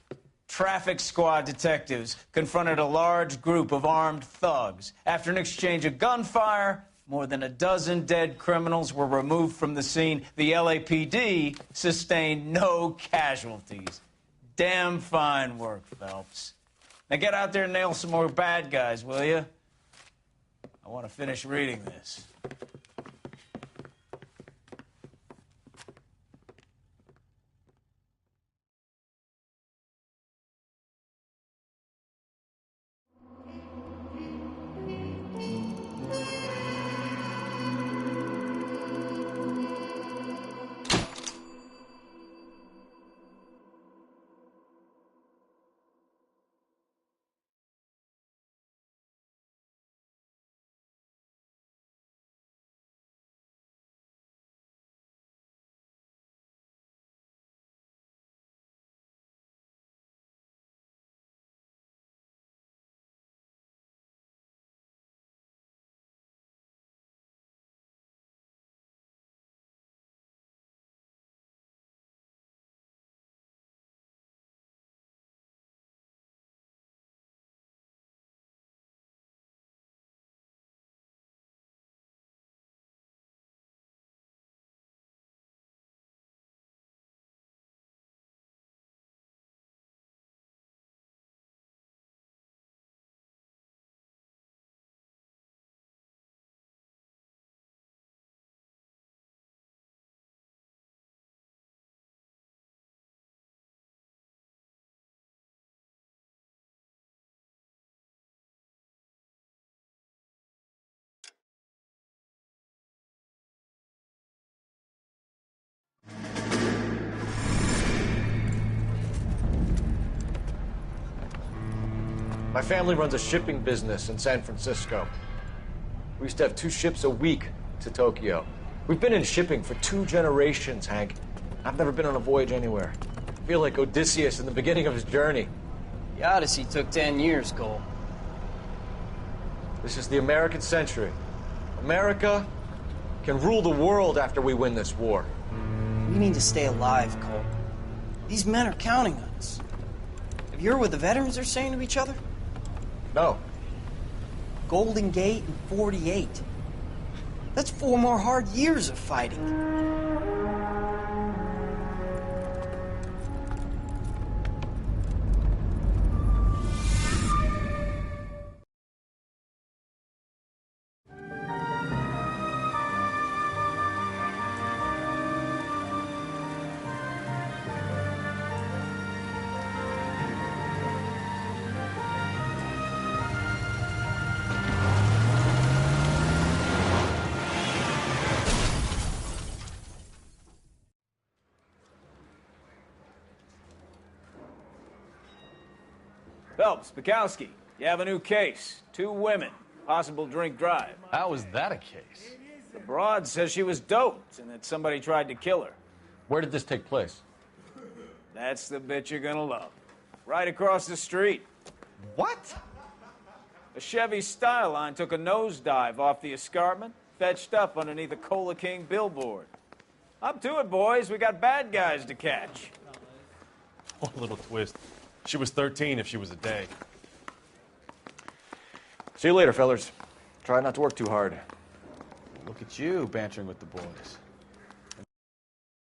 Traffic squad detectives confronted a large group of armed thugs. After an exchange of gunfire, more than a dozen dead criminals were removed from the scene. The LAPD sustained no casualties. Damn fine work, Phelps. Now get out there and nail some more bad guys, will you? I want to finish reading this. My family runs a shipping business in San Francisco. We used to have 2 ships a week to Tokyo. We've been in shipping for 2 generations, Hank. I've never been on a voyage anywhere. I feel like Odysseus in the beginning of his journey. The Odyssey took 10 years, Cole. This is the American century. America can rule the world after we win this war. We need to stay alive, Cole. These men are counting on us. Have you heard what the veterans are saying to each other? No. Golden Gate and 48. That's 4 more hard years of fighting. Phelps, Bukowski, you have a new case. 2 women, possible drink drive. How was that a case? The broad says she was doped and that somebody tried to kill her. Where did this take place? That's the bit you're gonna love. Right across the street. What? A Chevy Styline took a nosedive off the escarpment, fetched up underneath a Cola King billboard. Up to it, boys. We got bad guys to catch. One little twist. She was 13 if she was a day. See you later, fellers. Try not to work too hard. Look at you bantering with the boys.